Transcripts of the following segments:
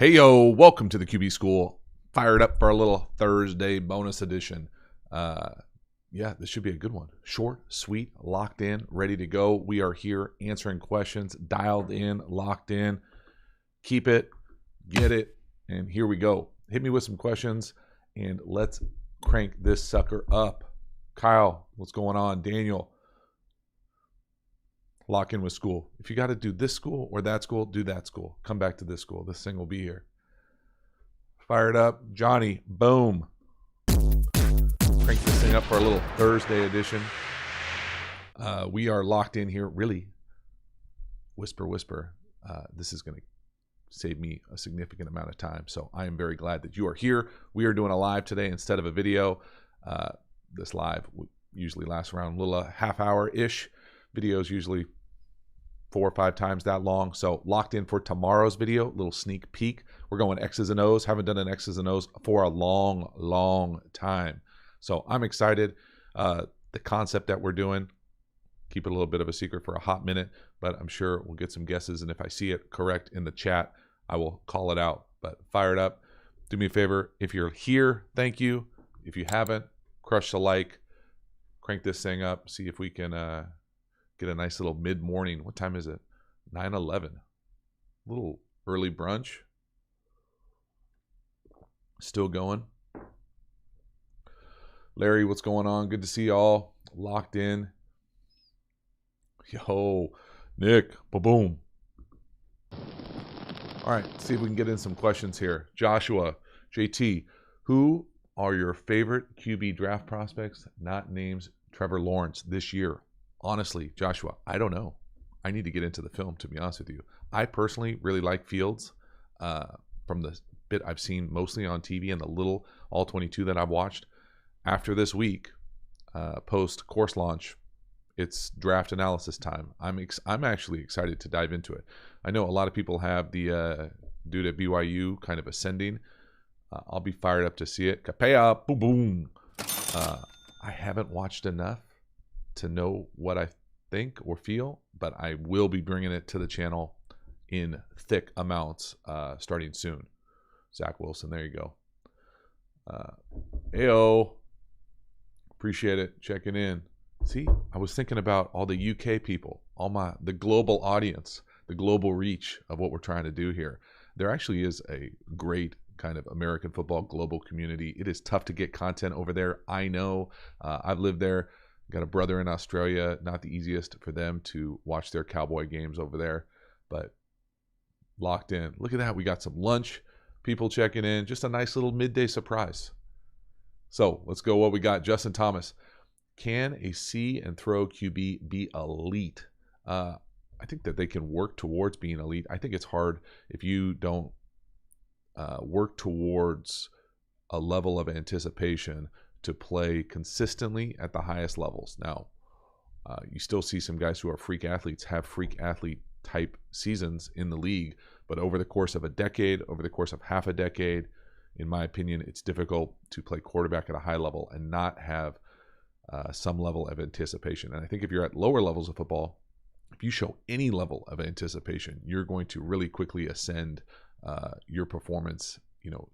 Hey, yo, welcome to the QB School. Fired up for a little Thursday bonus edition. Yeah, this should be a good one. Short, sweet, locked in, ready to go. We are here answering questions, dialed in, locked in. Keep it, get it, and here we go. Hit me with some questions, and let's crank this sucker up. Kyle, what's going on? Daniel, lock in with school. If you got to do this school or that school, do that school. Come back to this school. This thing will be here. Fired up. Johnny, boom. Crank this thing up for a little Thursday edition. We are locked in here. Really, whisper. This is going to save me a significant amount of time. So I am very glad that you are here. We are doing a live today instead of a video. This live usually lasts around a little half hour-ish. Videos usually 4 or 5 times that long. So locked in for tomorrow's video, little sneak peek. We're going X's and O's. Haven't done an X's and O's for a long time. So I'm excited. The concept that we're doing, keep it a little bit of a secret for a hot minute, but I'm sure we'll get some guesses. And if I see it correct in the chat, I will call it out. But fired up. Do me a favor. If you're here, thank you. If you haven't, crush the like. Crank this thing up. See if we can get a nice little mid-morning. What time is it? 9:11. Little early brunch. Still going. Larry, what's going on? Good to see y'all. Locked in. Yo, Nick, boom. All right, let's see if we can get in some questions here. Joshua, JT, who are your favorite QB draft prospects, not names Trevor Lawrence, this year? Honestly, Joshua, I don't know. I need to get into the film, to be honest with you. I personally really like Fields from the bit I've seen mostly on TV and the little All-22 that I've watched. After this week, post-course launch, it's draft analysis time. I'm actually excited to dive into it. I know a lot of people have the dude at BYU kind of ascending. I'll be fired up to see it. Kapea, boom. I haven't watched enough to know what I think or feel, but I will be bringing it to the channel in thick amounts starting soon. Zach Wilson, there you go. Ayo. Appreciate it. Checking in. See, I was thinking about all the UK people, the global audience, the global reach of what we're trying to do here. There actually is a great kind of American football global community. It is tough to get content over there. I know. I've lived there. Got a brother in Australia. Not the easiest for them to watch their Cowboy games over there, but locked in. Look at that. We got some lunch. People checking in. Just a nice little midday surprise. So let's go what we got. Justin Thomas. Can a see and throw QB be elite? I think that they can work towards being elite. I think it's hard if you don't work towards a level of anticipation to play consistently at the highest levels. Now, you still see some guys who are freak athletes have freak athlete type seasons in the league, but over the course of a decade, over the course of half a decade, in my opinion, it's difficult to play quarterback at a high level and not have some level of anticipation. And I think if you're at lower levels of football, if you show any level of anticipation, you're going to really quickly ascend your performance,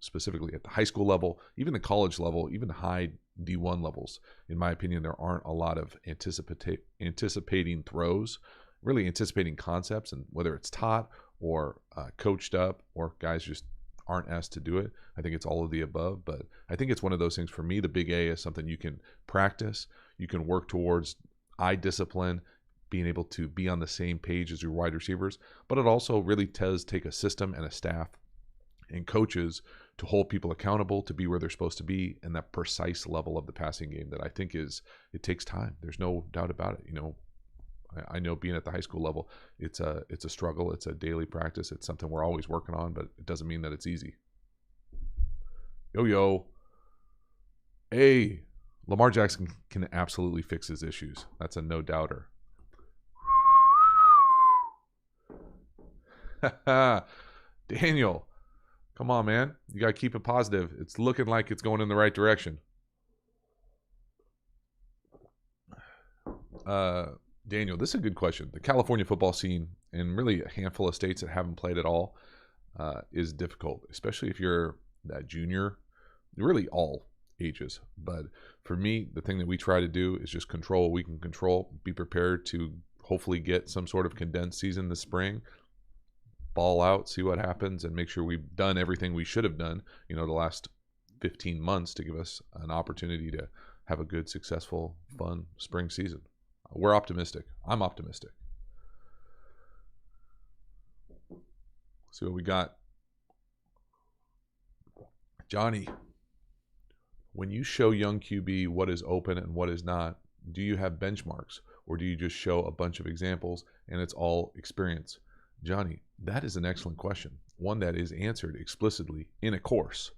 specifically at the high school level, even the college level, even high D1 levels. In my opinion, there aren't a lot of anticipating throws, really anticipating concepts, and whether it's taught or coached up or guys just aren't asked to do it. I think it's all of the above, but I think it's one of those things. For me, the big A is something you can practice, you can work towards eye discipline, being able to be on the same page as your wide receivers, but it also really does take a system and a staff and coaches to hold people accountable, to be where they're supposed to be, and that precise level of the passing game that I think it takes time. There's no doubt about it. I know being at the high school level, it's a struggle. It's a daily practice. It's something we're always working on, but it doesn't mean that it's easy. Yo. Hey, Lamar Jackson can absolutely fix his issues. That's a no doubter. Daniel, come on, man. You got to keep it positive. It's looking like it's going in the right direction. Daniel, this is a good question. The California football scene, and really a handful of states that haven't played at all, is difficult, especially if you're that junior, really all ages. But for me, the thing that we try to do is just control what we can control, be prepared to hopefully get some sort of condensed season this spring, ball out, see what happens, and make sure we've done everything we should have done, the last 15 months to give us an opportunity to have a good, successful, fun spring season. We're optimistic. I'm optimistic. See what we got. Johnny, when you show young QB what is open and what is not, do you have benchmarks, or do you just show a bunch of examples and it's all experience? Johnny, that is an excellent question. One that is answered explicitly in a course,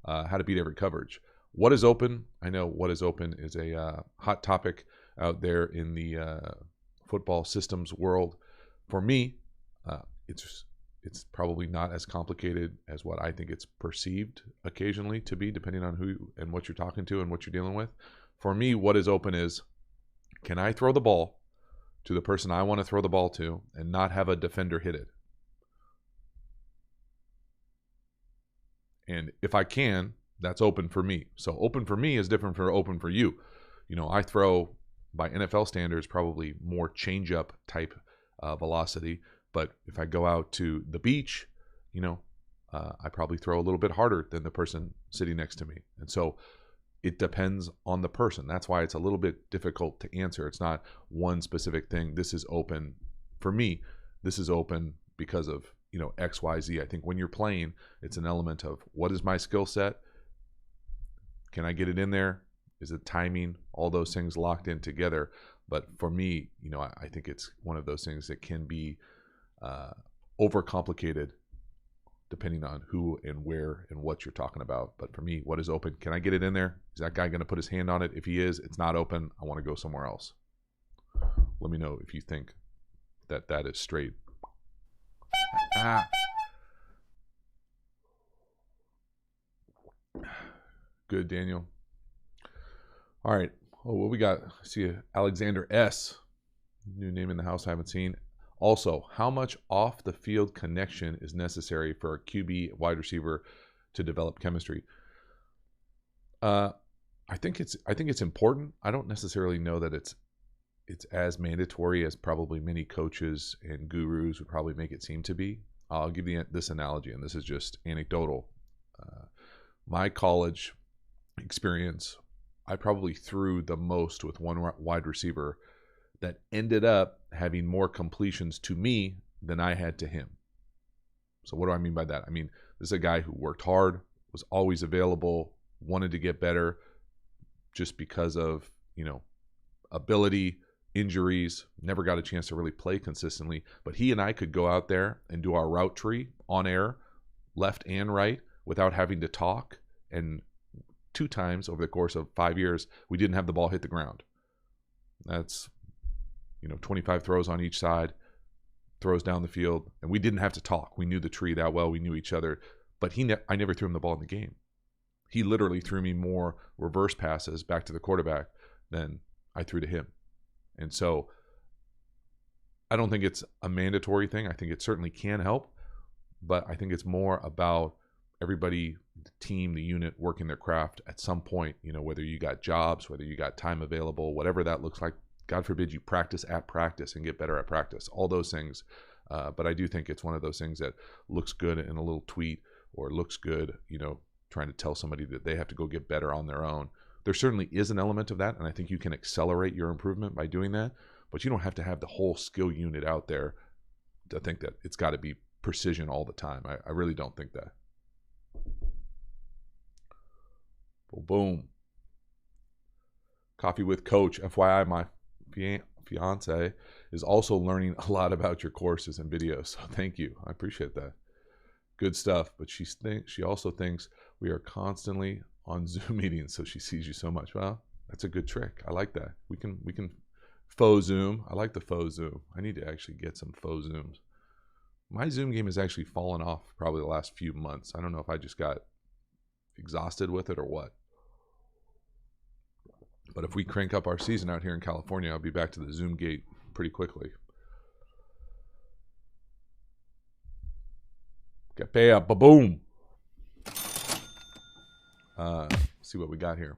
how to beat every coverage. What is open? I know what is open is a hot topic out there in the football systems world. For me, it's probably not as complicated as what I think it's perceived occasionally to be, depending on who and what you're talking to and what you're dealing with. For me, what is open is, can I throw the ball to the person I want to throw the ball to and not have a defender hit it? And if I can, that's open for me. So open for me is different from open for you. I throw, by NFL standards, probably more change-up type velocity. But if I go out to the beach, I probably throw a little bit harder than the person sitting next to me. And so it depends on the person. That's why it's a little bit difficult to answer. It's not one specific thing. This is open. For me, this is open because of, X, Y, Z. I think when you're playing, it's an element of, what is my skill set? Can I get it in there? Is it timing? All those things locked in together. But for me, I think it's one of those things that can be overcomplicated depending on who and where and what you're talking about. But for me, what is open? Can I get it in there? Is that guy going to put his hand on it? If he is, it's not open. I want to go somewhere else. Let me know if you think that is straight. Good, Daniel. All right. Oh, what we got? I see Alexander S. New name in the house I haven't seen. Also, how much off the field connection is necessary for a QB wide receiver to develop chemistry? I think it's important. I don't necessarily know that it's as mandatory as probably many coaches and gurus would probably make it seem to be. I'll give you this analogy, and this is just anecdotal. My college experience, I probably threw the most with one wide receiver that ended up having more completions to me than I had to him. So what do I mean by that? I mean, this is a guy who worked hard, was always available, wanted to get better just because of, ability, injuries, never got a chance to really play consistently. But he and I could go out there and do our route tree on air, left and right, without having to talk. And 2 times over the course of 5 years, we didn't have the ball hit the ground. That's 25 throws on each side, throws down the field, and we didn't have to talk. We knew the tree that well. We knew each other. But I never threw him the ball in the game. He literally threw me more reverse passes back to the quarterback than I threw to him. And so I don't think it's a mandatory thing. I think it certainly can help, but I think it's more about everybody, the team, the unit, working their craft at some point, whether you got jobs, whether you got time available, whatever that looks like. God forbid you practice at practice and get better at practice, all those things. But I do think it's one of those things that looks good in a little tweet, or looks good, trying to tell somebody that they have to go get better on their own. There certainly is an element of that, and I think you can accelerate your improvement by doing that, but you don't have to have the whole skill unit out there to think that it's got to be precision all the time. I really don't think that. Boom. Coffee with Coach. FYI, my fiance is also learning a lot about your courses and videos, so thank you. I appreciate that. Good stuff. But she also thinks we are constantly on Zoom meetings, so she sees you so much. Well, that's a good trick. I like that. We can faux Zoom. I like the faux Zoom. I need to actually get some faux Zooms. My Zoom game has actually fallen off probably the last few months. I don't know if I just got exhausted with it or what. But if we crank up our season out here in California, I'll be back to the Zoom gate pretty quickly. Capella, ba-boom. See what we got here.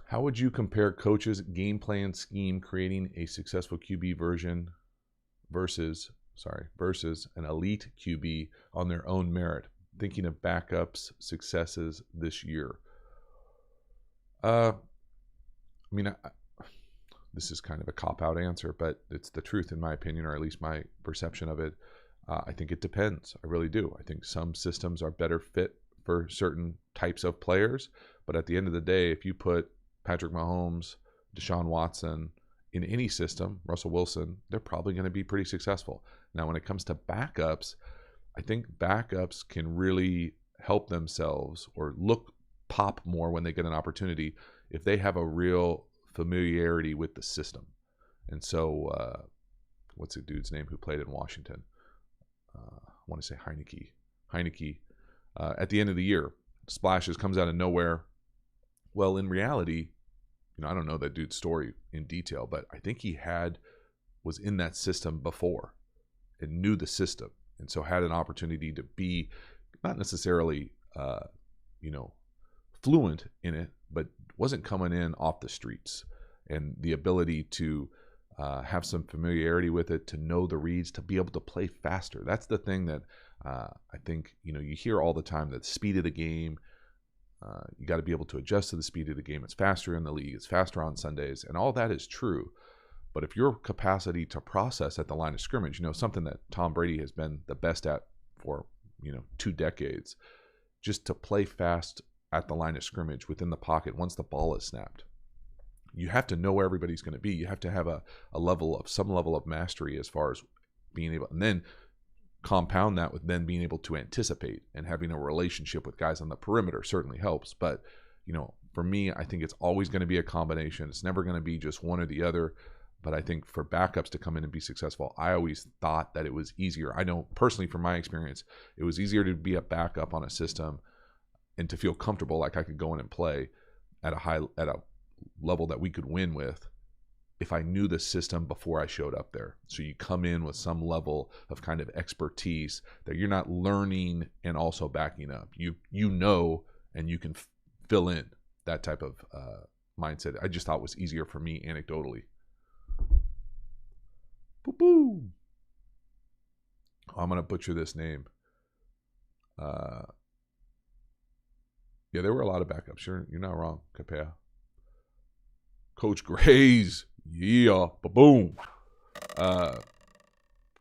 How would you compare coaches' game plan scheme creating a successful QB version versus an elite QB on their own merit? Thinking of backups' successes this year. This is kind of a cop-out answer, but it's the truth in my opinion, or at least my perception of it. I think it depends. I really do. I think some systems are better fit for certain types of players, but at the end of the day, if you put Patrick Mahomes, Deshaun Watson in any system, Russell Wilson, they're probably going to be pretty successful. Now, when it comes to backups, I think backups can really help themselves or pop more when they get an opportunity if they have a real familiarity with the system. And so, what's the dude's name who played in Washington? I want to say Heineke. At the end of the year, splashes, comes out of nowhere. Well, in reality, I don't know that dude's story in detail, but I think he was in that system before and knew the system, and so had an opportunity to be not necessarily, fluent in it, but wasn't coming in off the streets, and the ability to have some familiarity with it, to know the reads, to be able to play faster. That's the thing that I think, you hear all the time, that the speed of the game, you got to be able to adjust to the speed of the game. It's faster in the league. It's faster on Sundays, and all that is true. But if your capacity to process at the line of scrimmage, something that Tom Brady has been the best at for, 2 decades, just to play fast at the line of scrimmage within the pocket once the ball is snapped. You have to know where everybody's going to be. You have to have some level of mastery as far as being able, and then compound that with then being able to anticipate, and having a relationship with guys on the perimeter certainly helps. But, for me, I think it's always going to be a combination. It's never going to be just one or the other. But I think for backups to come in and be successful, I always thought that it was easier. I know personally from my experience, it was easier to be a backup on a system and to feel comfortable like I could go in and play at a level that we could win with if I knew the system before I showed up there. So you come in with some level of kind of expertise that you're not learning and also backing up. And you can fill in that type of mindset. I just thought was easier for me anecdotally. Boo-boo. I'm going to butcher this name. Yeah, there were a lot of backups. Sure, you're not wrong, Capella. Coach Grays. Yeah, ba-boom. God,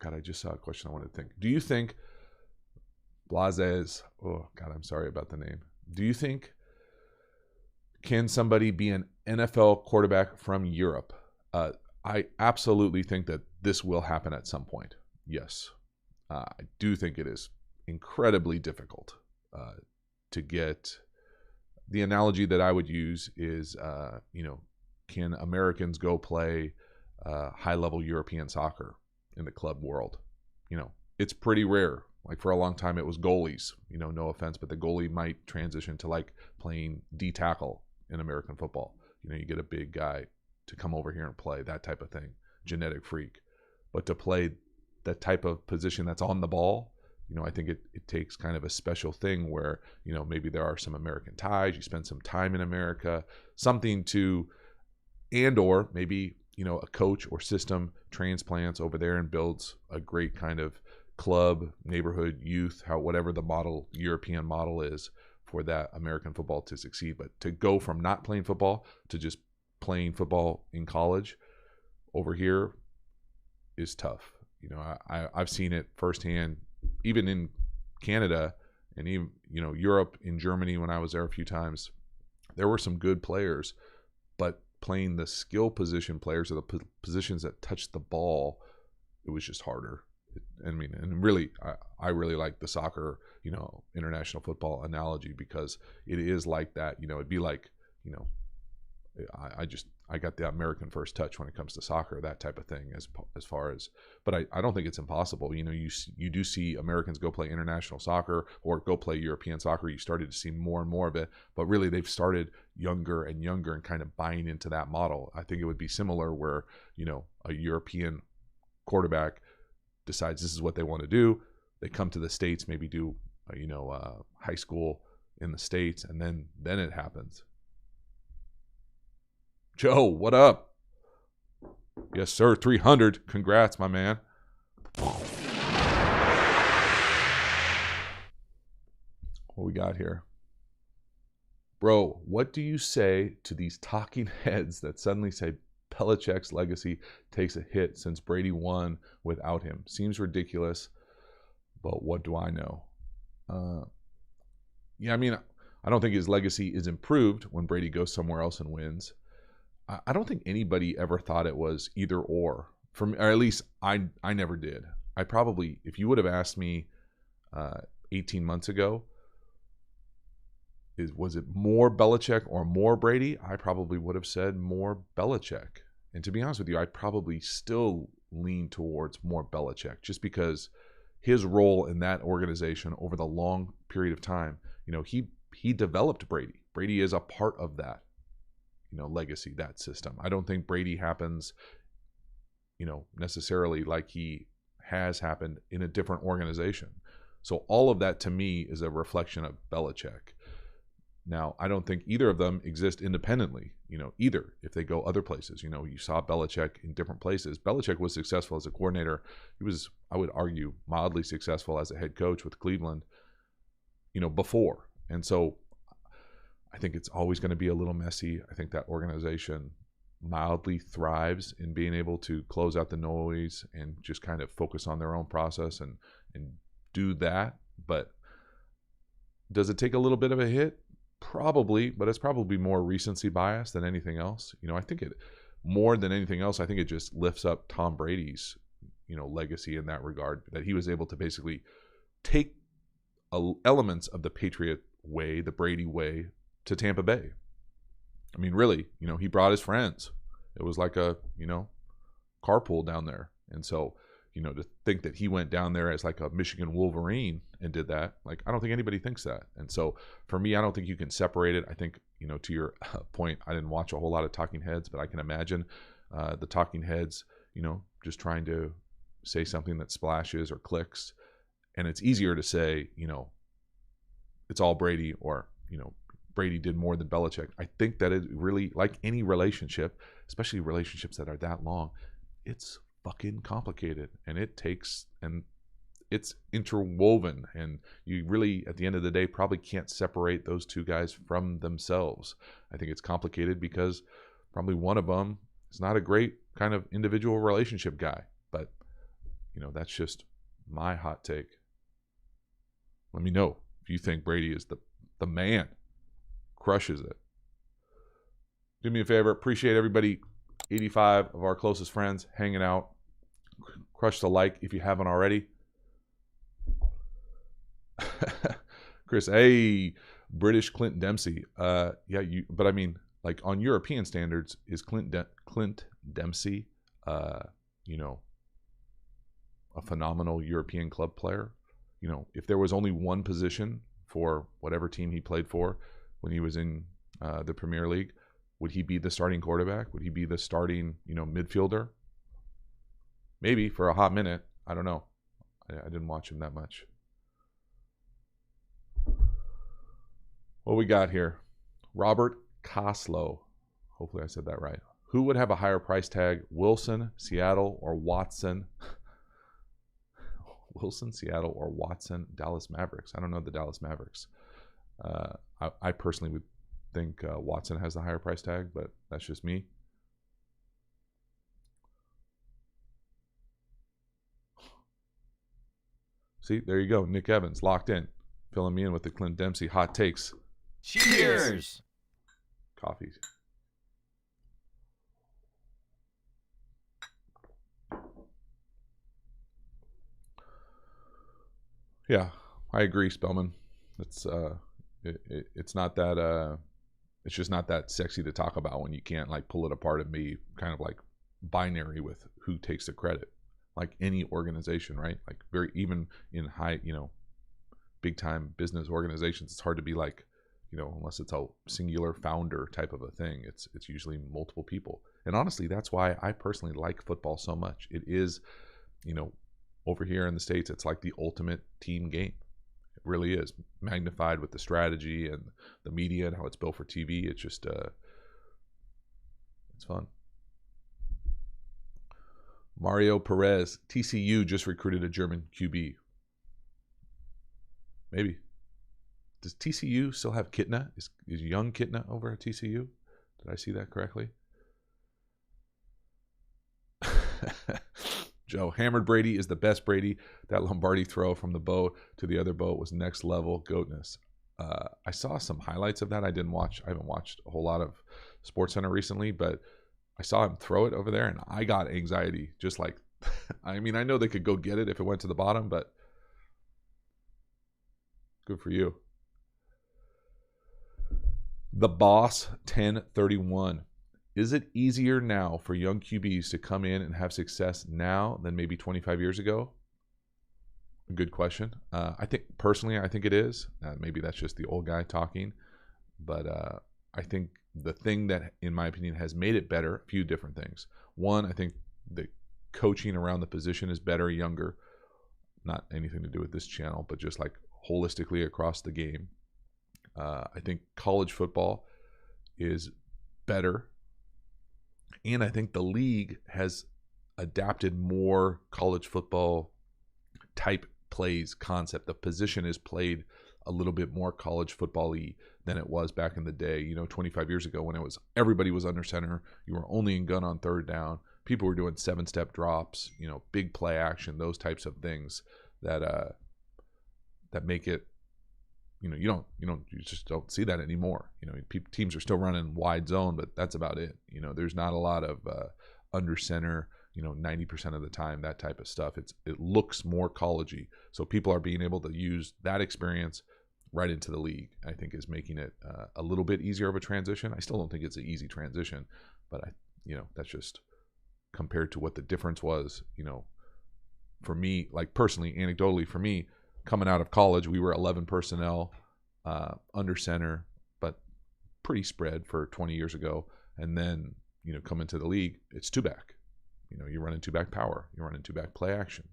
I just saw a question I wanted to think. Do you think Blazes, oh, God, I'm sorry about the name. Do you think, can somebody be an NFL quarterback from Europe? I absolutely think that this will happen at some point. Yes. I do think it is incredibly difficult to get. The analogy that I would use is, can Americans go play high-level European soccer in the club world? It's pretty rare. Like for a long time, it was goalies. No offense, but the goalie might transition to like playing D-tackle in American football. You get a big guy to come over here and play, that type of thing, genetic freak. But to play that type of position that's on the ball, I think it takes kind of a special thing where, maybe there are some American ties, you spend some time in America, something to, and or maybe, a coach or system transplants over there and builds a great kind of club, neighborhood, youth, whatever the European model is for that American football to succeed. But to go from not playing football to just playing football in college over here is tough. I've seen it firsthand, even in Canada and even, Europe, in Germany, when I was there a few times. There were some good players, but playing the skill position players, or the positions that touched the ball, it was just harder. And really, I really like the soccer, international football analogy, because it is like that. It'd be like, I got the American first touch when it comes to soccer, that type of thing, as far as, but I don't think it's impossible. You do see Americans go play international soccer or go play European soccer. You started to see more and more of it, but really they've started younger and younger and kind of buying into that model. I think it would be similar where, a European quarterback decides this is what they want to do. they come to the States, maybe do high school in the States, and then it happens. Joe, what up? Yes, sir. 300. Congrats, my man. What we got here? Bro, what do you say to these talking heads that suddenly say Belichick's legacy takes a hit since Brady won without him? Seems ridiculous, but what do I know? Yeah, I mean, I don't think his legacy is improved when Brady goes somewhere else and wins. I don't think anybody ever thought it was either or. For me, or at least I never did. I probably, if you would have asked me 18 months ago, was it more Belichick or more Brady? I probably would have said more Belichick. And to be honest with you, I probably still lean towards more Belichick, just because his role in that organization over the long period of time, he developed Brady. Brady is a part of that, legacy, that system. I don't think Brady happens, necessarily like he has happened in a different organization. So all of that to me is a reflection of Belichick. Now, I don't think either of them exist independently, either if they go other places. You saw Belichick in different places. Belichick was successful as a coordinator. He was, I would argue, mildly successful as a head coach with Cleveland, before. And so I think it's always going to be a little messy. I think that organization mildly thrives in being able to close out the noise and just kind of focus on their own process and do that. But does it take a little bit of a hit? Probably, but it's probably more recency bias than anything else. I think it, more than anything else, I think it just lifts up Tom Brady's, legacy in that regard, that he was able to basically take elements of the Patriot way, the Brady way, to Tampa Bay. I mean, really, he brought his friends. It was like a, carpool down there. And so, to think that he went down there as like a Michigan Wolverine and did that, like, I don't think anybody thinks that. And so for me, I don't think you can separate it. I think, to your point, I didn't watch a whole lot of talking heads, but I can imagine the talking heads, just trying to say something that splashes or clicks. And it's easier to say, it's all Brady, or, Brady did more than Belichick. I think that it really, like any relationship, especially relationships that are that long, it's fucking complicated, and it's interwoven, and you really, at the end of the day, probably can't separate those two guys from themselves. I think it's complicated because probably one of them is not a great kind of individual relationship guy, but that's just my hot take. Let me know if you think Brady is the man, crushes it. Do me a favor, appreciate everybody, 85 of our closest friends hanging out. Crush the like if you haven't already. Chris, hey, British Clint Dempsey. But I mean, like, on European standards, is Clint Dempsey, a phenomenal European club player? If there was only one position for whatever team he played for when he was in the Premier League, would he be the starting quarterback? Would he be the starting, midfielder? Maybe for a hot minute. I don't know. I didn't watch him that much. What we got here? Robert Coslow. Hopefully I said that right. Who would have a higher price tag? Wilson, Seattle, or Watson? Wilson, Seattle, or Watson, Dallas Mavericks. I don't know the Dallas Mavericks. I personally would think Watson has the higher price tag, but that's just me. See, there you go. Nick Evans locked in, filling me in with the Clint Dempsey hot takes. Cheers. Coffee. Yeah, I agree, Spellman. It's it's not that it's just not that sexy to talk about when you can't like pull it apart and be kind of like binary with who takes the credit. Like any organization, right? Like very, even in high, big time business organizations, it's hard to be like, unless it's a singular founder type of a thing. It's usually multiple people. And honestly, that's why I personally like football so much. It is, over here in the States, it's like the ultimate team game. It really is, magnified with the strategy and the media and how it's built for TV. It's just it's fun. Mario Perez, TCU just recruited a German QB. Maybe. Does TCU still have Kitna? Is young Kitna over at TCU? Did I see that correctly? Joe, hammered Brady is the best Brady. That Lombardi throw from the boat to the other boat was next level goatness. I saw some highlights of that. I haven't watched a whole lot of SportsCenter recently, but I saw him throw it over there, and I got anxiety. Just like, I mean, I know they could go get it if it went to the bottom, but good for you. The Boss 1031. Is it easier now for young QBs to come in and have success now than maybe 25 years ago? Good question. I think personally, I think it is. Maybe that's just the old guy talking, but I think the thing that, in my opinion, has made it better, a few different things. One, I think the coaching around the position is better younger. Not anything to do with this channel, but just like holistically across the game. I think college football is better. And I think the league has adapted more college football type plays concept. The position is played a little bit more college football-y than it was back in the day, 25 years ago when it was everybody was under center. You were only in gun on third down. People were doing 7-step drops, big play action, those types of things that make it, you just don't see that anymore. Teams are still running wide zone, but that's about it. There's not a lot of under center, 90% of the time, that type of stuff. It looks more collegey. So people are being able to use that experience right into the league, I think, is making it a little bit easier of a transition. I still don't think it's an easy transition, but that's just compared to what the difference was, for me, like personally, anecdotally for me, coming out of college, we were 11 personnel, under center, but pretty spread for 20 years ago. And then, coming to the league, it's two-back. You're running two-back power. You're running two-back play action,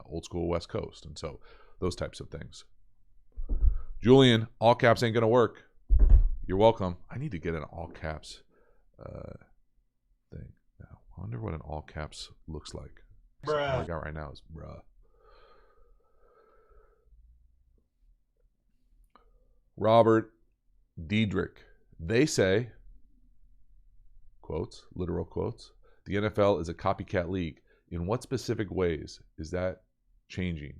old school West Coast. And so those types of things. Julian, all caps ain't going to work. You're welcome. I need to get an all caps thing. Now, I wonder what an all caps looks like. Bruh. All I got right now is bruh. Robert Drick. They say, quotes, literal quotes, the NFL is a copycat league. In what specific ways is that changing?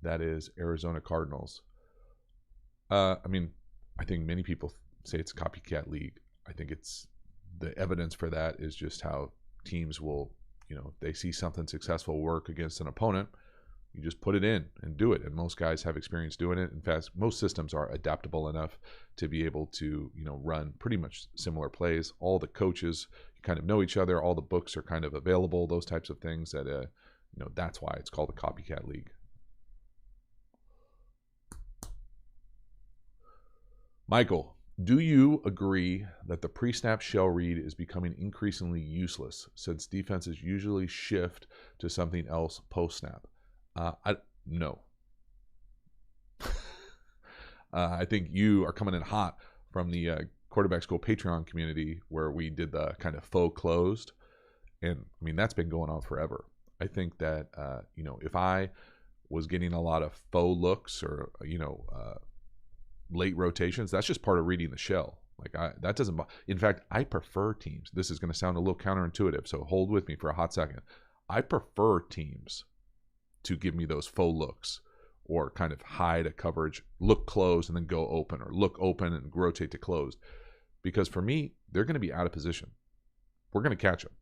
That is Arizona Cardinals. I think many people say it's a copycat league. I think it's the evidence for that is just how teams will, if they see something successful work against an opponent, you just put it in and do it. And most guys have experience doing it. In fact, most systems are adaptable enough to be able to, run pretty much similar plays. All the coaches kind of know each other. All the books are kind of available, those types of things that, that's why it's called a copycat league. Michael, do you agree that the pre-snap shell read is becoming increasingly useless since defenses usually shift to something else post-snap? No. I think you are coming in hot from the quarterback school Patreon community where we did the kind of faux closed. And that's been going on forever. I think that, if I was getting a lot of faux looks or, late rotations, that's just part of reading the shell. That doesn't, in fact, I prefer teams. This is going to sound a little counterintuitive, so hold with me for a hot second. I prefer teams to give me those faux looks or kind of hide a coverage, look closed and then go open, or look open and rotate to closed. Because for me, they're going to be out of position. We're going to catch them.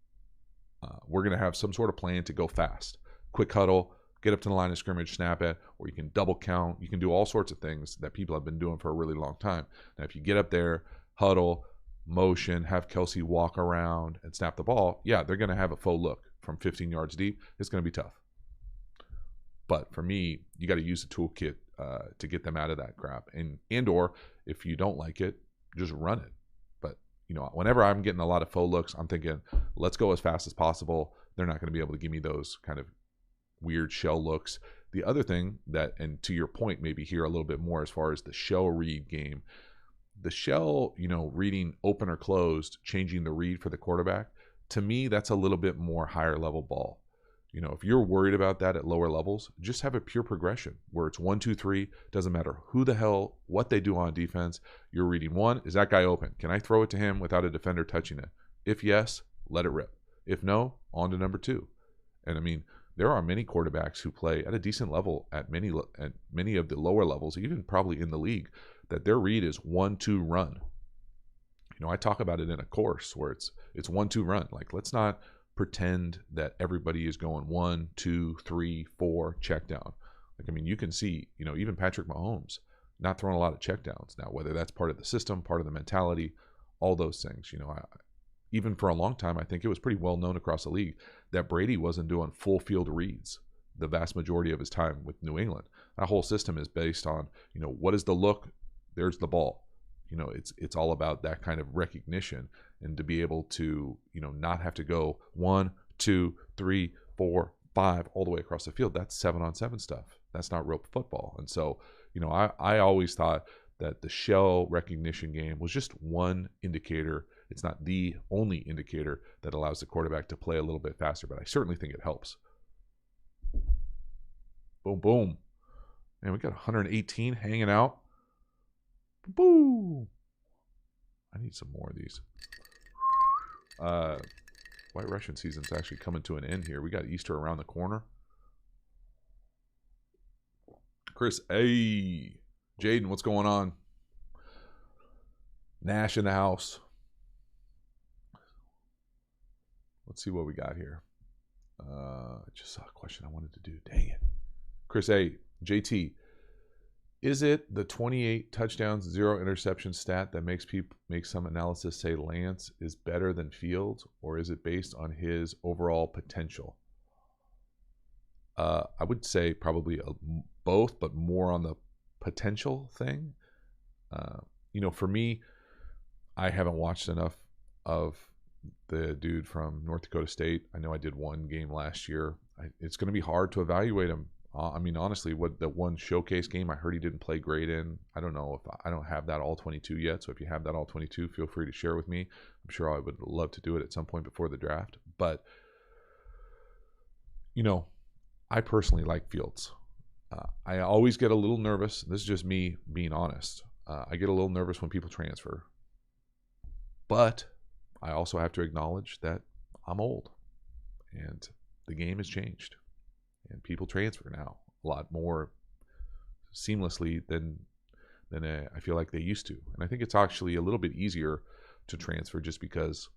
We're going to have some sort of plan to go fast. Quick huddle, get up to the line of scrimmage, snap it, or you can double count. You can do all sorts of things that people have been doing for a really long time. Now, if you get up there, huddle, motion, have Kelsey walk around and snap the ball, yeah, they're going to have a faux look from 15 yards deep. It's going to be tough. But for me, you got to use the toolkit to get them out of that crap. And or if you don't like it, just run it. But, whenever I'm getting a lot of faux looks, I'm thinking, let's go as fast as possible. they're not going to be able to give me those kind of weird shell looks. The other thing that, and to your point, maybe here a little bit more as far as the shell read game, the shell, reading open or closed, changing the read for the quarterback, to me, that's a little bit more higher level ball. If you're worried about that at lower levels, just have a pure progression where it's 1, 2, 3. Doesn't matter who the hell, what they do on defense. You're reading 1, is that guy open? Can I throw it to him without a defender touching it? If yes, let it rip. If no, on to number 2. And I mean, there are many quarterbacks who play at a decent level at many of the lower levels, even probably in the league, that their read is 1, 2, run. I talk about it in a course where it's 1, 2, run. Like, let's not pretend that everybody is going 1, 2, 3, 4 check down. Like, I mean, you can see, even Patrick Mahomes not throwing a lot of check downs now, whether that's part of the system, part of the mentality, all those things. Even for a long time, I think it was pretty well known across the league that Brady wasn't doing full field reads the vast majority of his time with New England. That whole system is based on, what is the look? There's the ball. It's all about that kind of recognition, and to be able to, not have to go 1, 2, 3, 4, 5 all the way across the field. That's 7-on-7 stuff. That's not real football. And so, I always thought that the shell recognition game was just one indicator. It's not the only indicator that allows the quarterback to play a little bit faster, but I certainly think it helps. Boom, boom. And we got 118 hanging out. Boom. I need some more of these. White Russian season's actually coming to an end here. We got Easter around the corner. Chris, hey. Jaden, what's going on? Nash in the house. Let's see what we got here. I just saw a question I wanted to do. Dang it. Chris A. JT, is it the 28 touchdowns, 0 interception stat that makes some analysis say Lance is better than Fields, or is it based on his overall potential? I would say probably both, but more on the potential thing. For me, I haven't watched enough of the dude from North Dakota State. I know I did one game last year. It's going to be hard to evaluate him. I mean, honestly, what the one showcase game I heard he didn't play great in. I don't know if I don't have that all 22 yet. So if you have that all 22, feel free to share with me. I'm sure I would love to do it at some point before the draft. But, I personally like Fields. I always get a little nervous. This is just me being honest. I get a little nervous when people transfer. But I also have to acknowledge that I'm old and the game has changed. And people transfer now a lot more seamlessly than I feel like they used to. And I think it's actually a little bit easier to transfer just because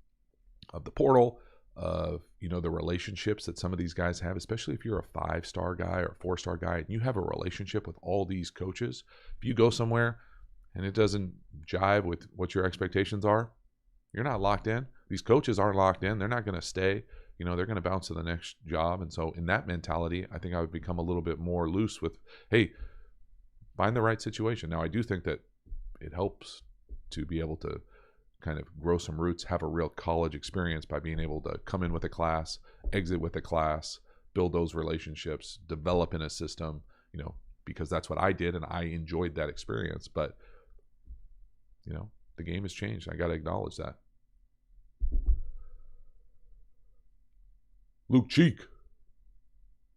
of the portal, of the relationships that some of these guys have, especially if you're a 5-star guy or a 4-star guy and you have a relationship with all these coaches. If you go somewhere and it doesn't jive with what your expectations are, you're not locked in. These coaches aren't locked in. They're not going to stay. They're going to bounce to the next job. And so in that mentality, I think I would become a little bit more loose with, hey, find the right situation. Now, I do think that it helps to be able to kind of grow some roots, have a real college experience by being able to come in with a class, exit with a class, build those relationships, develop in a system, because that's what I did and I enjoyed that experience. But, the game has changed. I got to acknowledge that. Luke Cheek,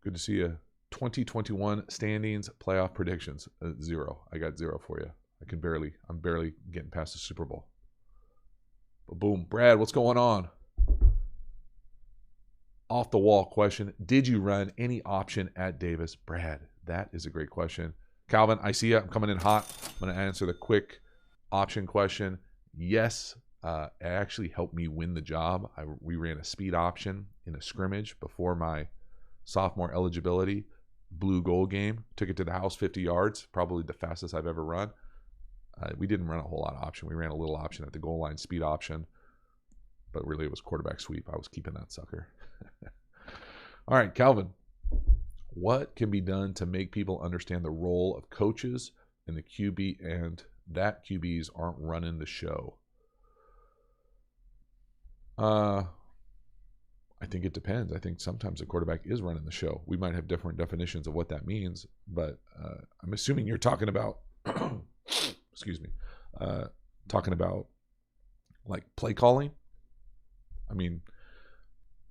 good to see you. 2021 standings, playoff predictions, 0. I got 0 for you. I'm barely getting past the Super Bowl. But boom, Brad, what's going on? Off the wall question. Did you run any option at Davis? Brad, that is a great question. Calvin, I see you. I'm coming in hot. I'm going to answer the quick option question. Yes, it actually helped me win the job. We ran a speed option in a scrimmage before my sophomore eligibility. Blue goal game. Took it to the house 50 yards. Probably the fastest I've ever run. We didn't run a whole lot of option. We ran a little option at the goal line, speed option. But really it was quarterback sweep. I was keeping that sucker. All right, Calvin. What can be done to make people understand the role of coaches and the QB and that QBs aren't running the show? I I think it depends. I think sometimes the quarterback is running the show. We might have different definitions of what that means, but I'm assuming you're talking about, excuse me, talking about like play calling. I mean,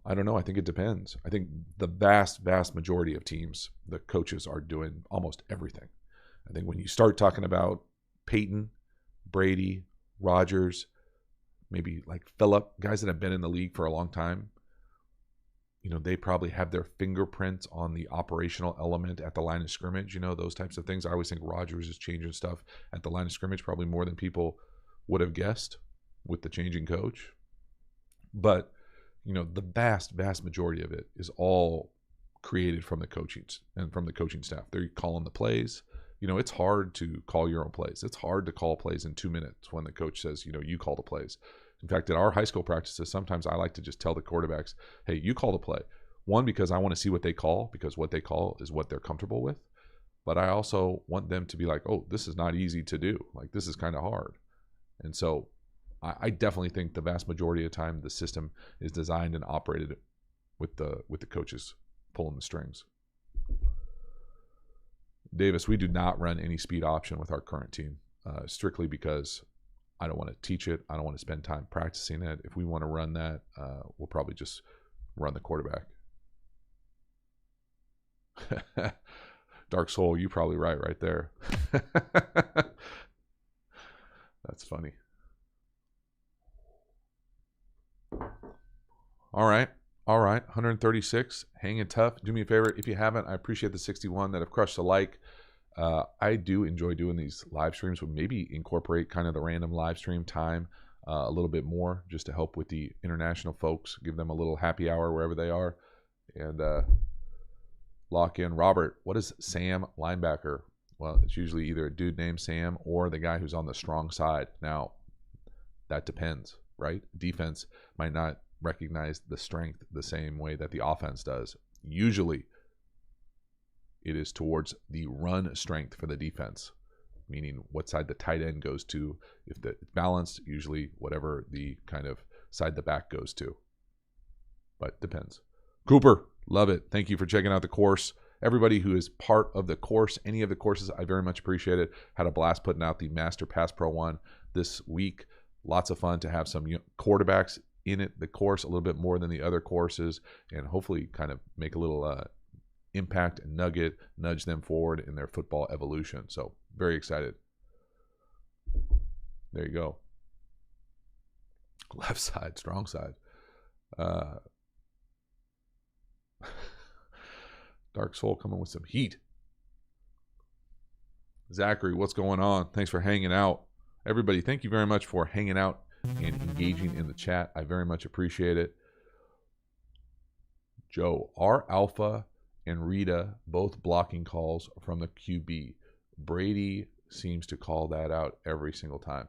I don't know. I think it depends. I think the vast majority of teams, the coaches are doing almost everything. I think when you start talking about Peyton, Brady, Rodgers, maybe like Phillip, guys that have been in the league for a long time, they probably have their fingerprints on the operational element at the line of scrimmage, those types of things. I always think Rodgers is changing stuff at the line of scrimmage, probably more than people would have guessed with the changing coach. But, the vast majority of it is all created from the coachings and from the coaching staff. They're calling the plays. It's hard to call your own plays. It's hard to call plays in 2 minutes when the coach says, you call the plays. In fact, at our high school practices, sometimes I like to just tell the quarterbacks, hey, you call the play. One, because I want to see what they call, because what they call is what they're comfortable with. But I also want them to be like, oh, this is not easy to do. Like, this is kind of hard. And so I definitely think the vast majority of the time the system is designed and operated with the coaches pulling the strings. Davis, we do not run any speed option with our current team, strictly because I don't want to teach it. I don't want to spend time practicing it. If we want to run that, we'll probably just run the quarterback. Dark Soul, you're probably right there. That's funny. All right. 136, hanging tough. Do me a favor, if you haven't, I appreciate the 61 that have crushed the like. I do enjoy doing these live streams, but maybe incorporate kind of the random live stream time a little bit more, just to help with the international folks, give them a little happy hour wherever they are, and lock in. Robert, what is Sam linebacker? Well, it's usually either a dude named Sam or the guy who's on the strong side. Now, that depends, right? Defense might not recognize the strength the same way that the offense does. Usually, it is towards the run strength for the defense, meaning what side the tight end goes to. If it's balanced, usually whatever the kind of side the back goes to. But depends. Cooper, love it. Thank you for checking out the course. Everybody who is part of the course, any of the courses, I very much appreciate it. Had a blast putting out the Master Pass Pro 1 this week. Lots of fun to have some quarterbacks in it, the course, a little bit more than the other courses, and hopefully kind of make a little impact and nudge them forward in their football evolution. So very excited. There you go. Left side, strong side. Dark Soul coming with some heat. Zachary, what's going on? Thanks for hanging out. Everybody, thank you very much for hanging out and engaging in the chat. I very much appreciate it. Joe, are Alpha and Rita both blocking calls from the QB? Brady seems to call that out every single time.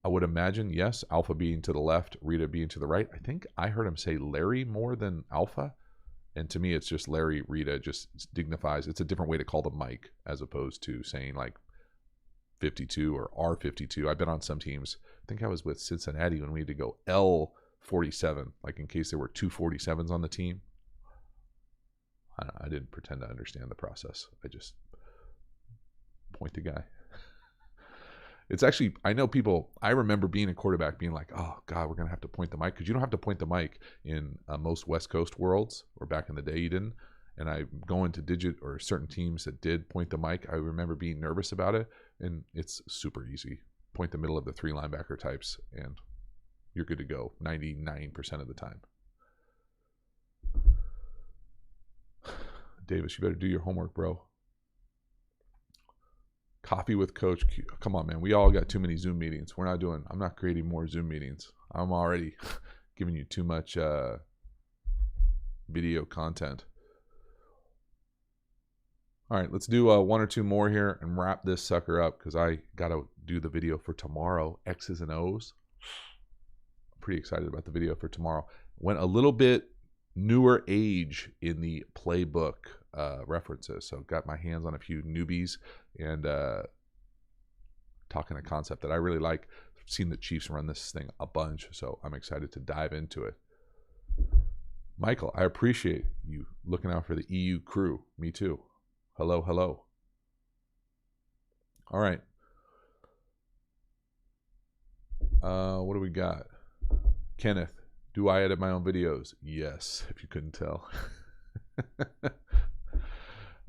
I would imagine, yes, Alpha being to the left, Rita being to the right. I think I heard him say Larry more than Alpha. And to me, it's just Larry, Rita just dignifies. It's a different way to call the mic as opposed to saying like 52 or R52. I've been on some teams. I think I was with Cincinnati when we had to go L47, like in case there were two 47s on the team. I didn't pretend to understand the process. I just point the guy. It's actually, I know people, I remember being a quarterback being like, oh God, we're going to have to point the mic, because you don't have to point the mic in most West Coast worlds, or back in the day you didn't. And I go into digit or certain teams that did point the mic. I remember being nervous about it, and it's super easy. Point the middle of the three linebacker types and you're good to go 99% of the time. Davis, you better do your homework, bro. Coffee with Coach Q. Come on, man. We all got too many Zoom meetings. I'm not creating more Zoom meetings. I'm already giving you too much video content. All right, let's do one or two more here and wrap this sucker up, because I got to do the video for tomorrow, X's and O's. I'm pretty excited about the video for tomorrow. Went a little bit newer age in the playbook references. So got my hands on a few newbies and talking a concept that I really like. I've seen the Chiefs run this thing a bunch, so I'm excited to dive into it. Michael, I appreciate you looking out for the EU crew. Me too. Hello, hello. All right. What do we got? Kenneth, do I edit my own videos? Yes, if you couldn't tell.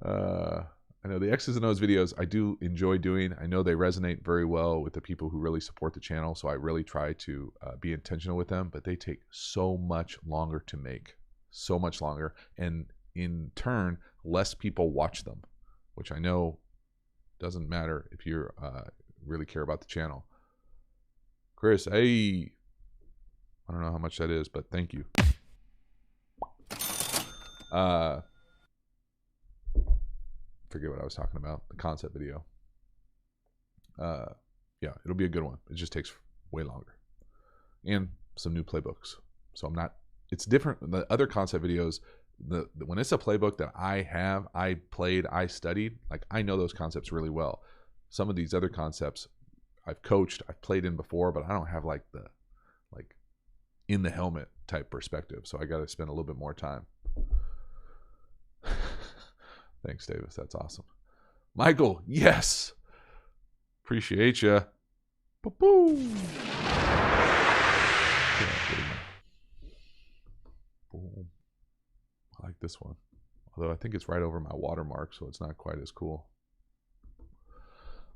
I know the X's and O's videos I do enjoy doing. I know they resonate very well with the people who really support the channel, so I really try to be intentional with them, but they take so much longer to make. So much longer. And in turn, less people watch them, which I know doesn't matter if you really care about the channel. Chris, hey, I don't know how much that is, but thank you. Forget what I was talking about. The concept video. Yeah, it'll be a good one. It just takes way longer. And some new playbooks. So I'm not, it's different. The other concept videos, when it's a playbook that I played, I studied, like I know those concepts really well. Some of these other concepts I've coached, I've played in before, but I don't have like the in the helmet type perspective. So I got to spend a little bit more time. Thanks, Davis. That's awesome. Michael, yes. Appreciate you. Boom. Boom. I like this one. Although I think it's right over my watermark, so it's not quite as cool.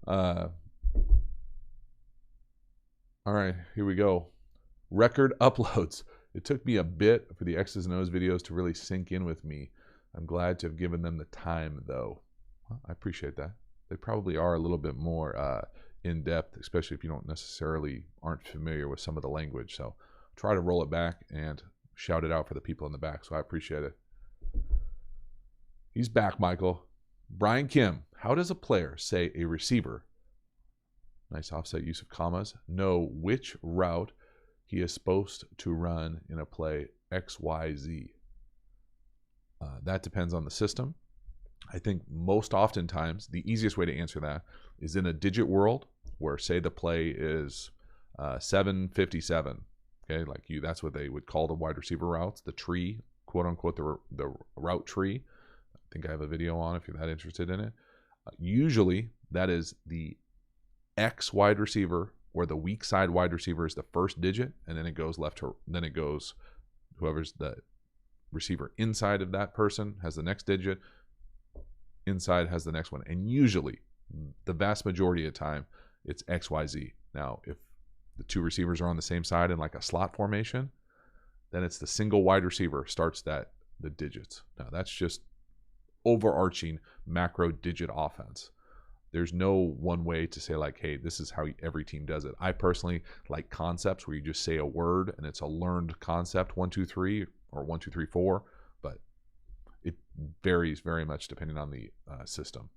All right, here we go. Record uploads. It took me a bit for the X's and O's videos to really sink in with me. I'm glad to have given them the time, though. Well, I appreciate that. They probably are a little bit more in-depth, especially if you aren't familiar with some of the language. So try to roll it back and shout it out for the people in the back. So I appreciate it. He's back, Michael. Brian Kim, how does a player, say a receiver, nice offset use of commas, know which route he is supposed to run in a play XYZ? That depends on the system. I think most oftentimes the easiest way to answer that is in a digit world where, say, the play is 757. Okay, that's what they would call the wide receiver routes, the tree, quote unquote, the route tree. I think I have a video on if you're that interested in it. Usually that is the X wide receiver, where the weak side wide receiver is the first digit, and then it goes then it goes whoever's the receiver inside of that person has the next digit, inside has the next one. And usually, the vast majority of the time, it's XYZ. Now, if the two receivers are on the same side in like a slot formation, then it's the single wide receiver starts the digits. Now, that's just overarching macro digit offense. There's no one way to say like, hey, this is how every team does it. I personally like concepts where you just say a word and it's a learned concept, 1, 2, 3, or 1, 2, 3, 4, but it varies very much depending on the system.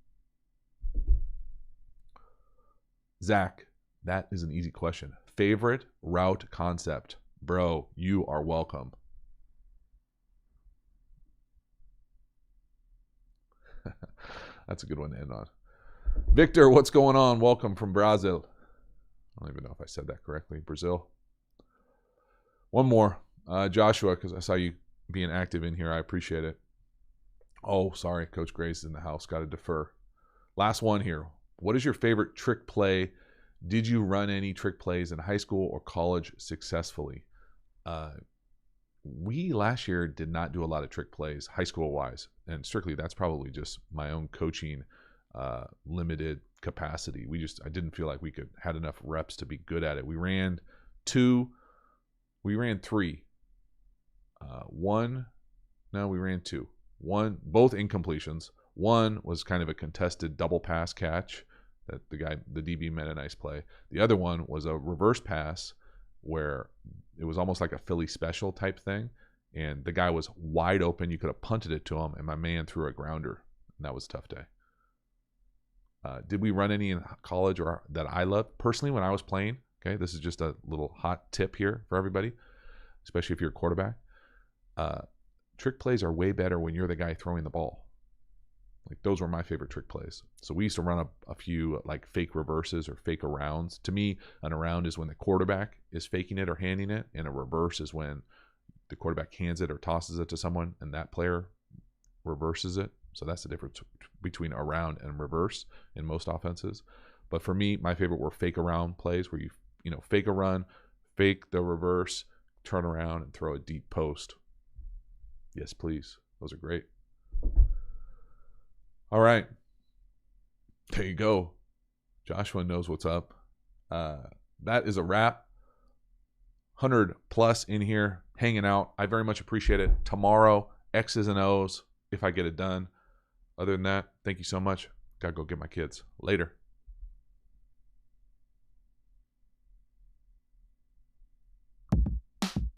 Zach, that is an easy question. Favorite route concept? Bro, you are welcome. That's a good one to end on. Victor, what's going on? Welcome from Brazil. I don't even know if I said that correctly. Brazil. One more. Joshua, because I saw you being active in here. I appreciate it. Oh, sorry. Coach Grace is in the house. Got to defer. Last one here. What is your favorite trick play? Did you run any trick plays in high school or college successfully? We last year did not do a lot of trick plays high school wise. And strictly, that's probably just my own coaching limited capacity. I didn't feel like we had enough reps to be good at it. We ran 3. We ran 2. Both incompletions. One was kind of a contested double pass catch that the DB made a nice play. The other one was a reverse pass where it was almost like a Philly special type thing, and the guy was wide open. You could have punted it to him, and my man threw a grounder, and that was a tough day. Did we run any in college or that I loved? Personally, when I was playing, okay, this is just a little hot tip here for everybody, especially if you're a quarterback. Trick plays are way better when you're the guy throwing the ball. Like, those were my favorite trick plays. So we used to run a few like fake reverses or fake arounds. To me, an around is when the quarterback is faking it or handing it, and a reverse is when the quarterback hands it or tosses it to someone, and that player reverses it. So that's the difference between around and reverse in most offenses. But for me, my favorite were fake around plays where you know, fake a run, fake the reverse, turn around and throw a deep post. Yes, please. Those are great. All right. There you go. Joshua knows what's up. That is a wrap. 100 plus in here hanging out. I very much appreciate it. Tomorrow, X's and O's if I get it done. Other than that, thank you so much. Gotta go get my kids. Later.